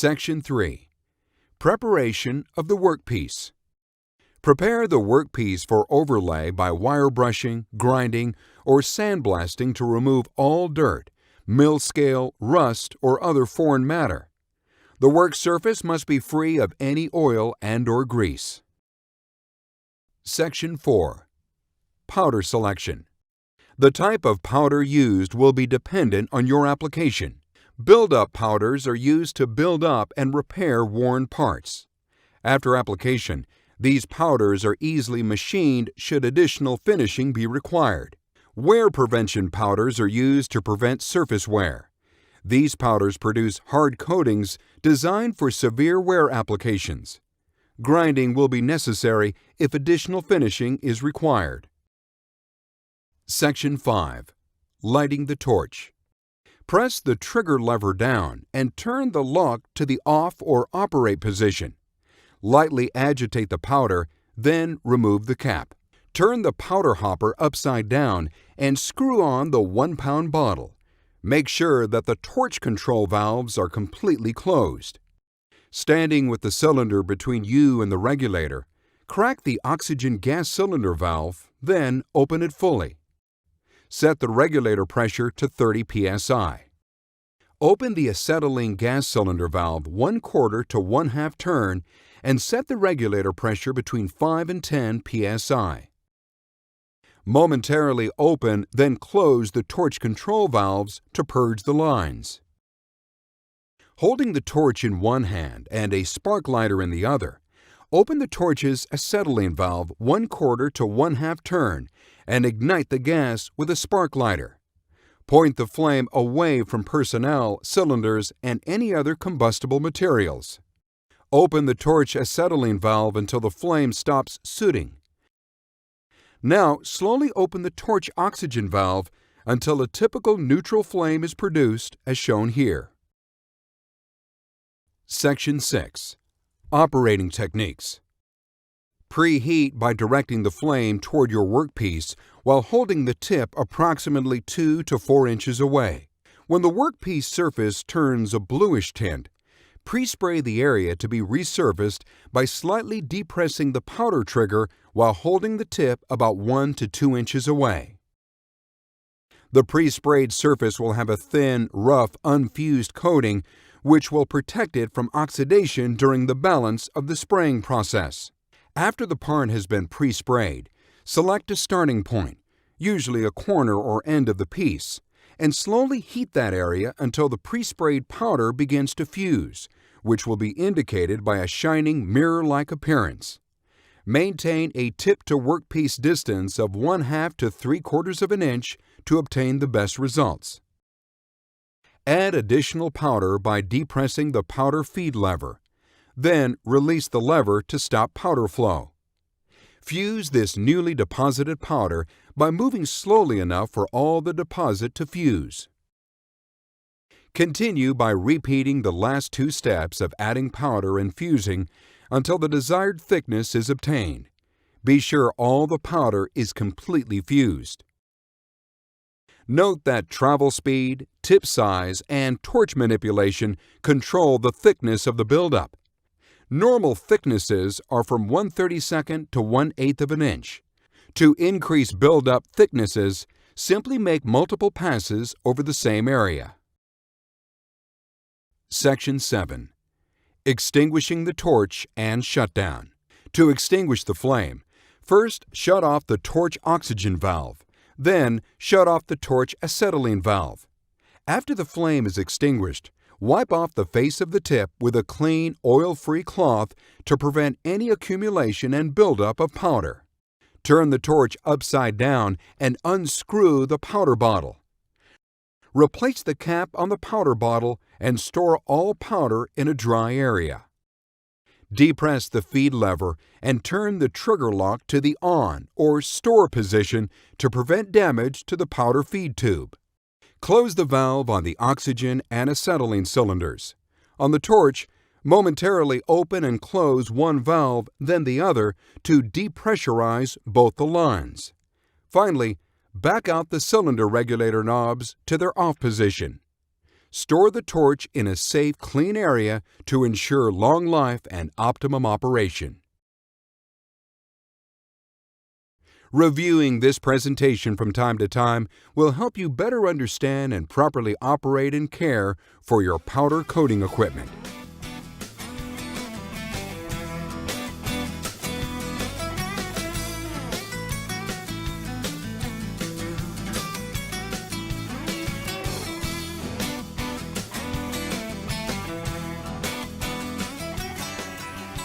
Section 3. Preparation of the workpiece. Prepare the workpiece for overlay by wire brushing, grinding, or sandblasting to remove all dirt, mill scale, rust, or other foreign matter. The work surface must be free of any oil and/or grease. Section 4. Powder selection. The type of powder used will be dependent on your application. Build-up powders are used to build up and repair worn parts. After application, these powders are easily machined should additional finishing be required. Wear prevention powders are used to prevent surface wear. These powders produce hard coatings designed for severe wear applications. Grinding will be necessary if additional finishing is required. Section 5. Lighting the torch. Press the trigger lever down and turn the lock to the off or operate position. Lightly agitate the powder, then remove the cap. Turn the powder hopper upside down and screw on the 1-pound bottle. Make sure that the torch control valves are completely closed. Standing with the cylinder between you and the regulator, crack the oxygen gas cylinder valve, then open it fully. Set the regulator pressure to 30 psi. Open the acetylene gas cylinder valve 1/4 to 1/2 turn and set the regulator pressure between 5 and 10 psi. Momentarily open, then close the torch control valves to purge the lines. Holding the torch in one hand and a spark lighter in the other, open the torch's acetylene valve 1/4 to 1/2 turn and ignite the gas with a spark lighter. Point the flame away from personnel, cylinders, and any other combustible materials. Open the torch acetylene valve until the flame stops sooting. Now slowly open the torch oxygen valve until a typical neutral flame is produced as shown here. Section 6. Operating techniques. Preheat by directing the flame toward your workpiece while holding the tip approximately 2 to 4 inches away. When the workpiece surface turns a bluish tint, pre-spray the area to be resurfaced by slightly depressing the powder trigger while holding the tip about 1 to 2 inches away. The pre-sprayed surface will have a thin, rough, unfused coating which will protect it from oxidation during the balance of the spraying process. After the part has been pre-sprayed, select a starting point, usually a corner or end of the piece, and slowly heat that area until the pre-sprayed powder begins to fuse, which will be indicated by a shining mirror-like appearance. Maintain a tip-to-workpiece distance of 1/2 to 3/4 of an inch to obtain the best results. Add additional powder by depressing the powder feed lever. Then release the lever to stop powder flow. Fuse this newly deposited powder by moving slowly enough for all the deposit to fuse. Continue by repeating the last 2 steps of adding powder and fusing until the desired thickness is obtained. Be sure all the powder is completely fused. Note that travel speed, tip size, and torch manipulation control the thickness of the buildup. Normal thicknesses are from 1/32 to 1/8 of an inch. To increase buildup thicknesses, simply make multiple passes over the same area. Section 7. Extinguishing the torch and shutdown. To extinguish the flame, first shut off the torch oxygen valve, then shut off the torch acetylene valve. After the flame is extinguished, wipe off the face of the tip with a clean, oil-free cloth to prevent any accumulation and buildup of powder. Turn the torch upside down and unscrew the powder bottle. Replace the cap on the powder bottle and store all powder in a dry area. Depress the feed lever and turn the trigger lock to the on or store position to prevent damage to the powder feed tube. Close the valve on the oxygen and acetylene cylinders. On the torch, momentarily open and close one valve, then the other, to depressurize both the lines. Finally, back out the cylinder regulator knobs to their off position. Store the torch in a safe, clean area to ensure long life and optimum operation. Reviewing this presentation from time to time will help you better understand and properly operate and care for your powder coating equipment.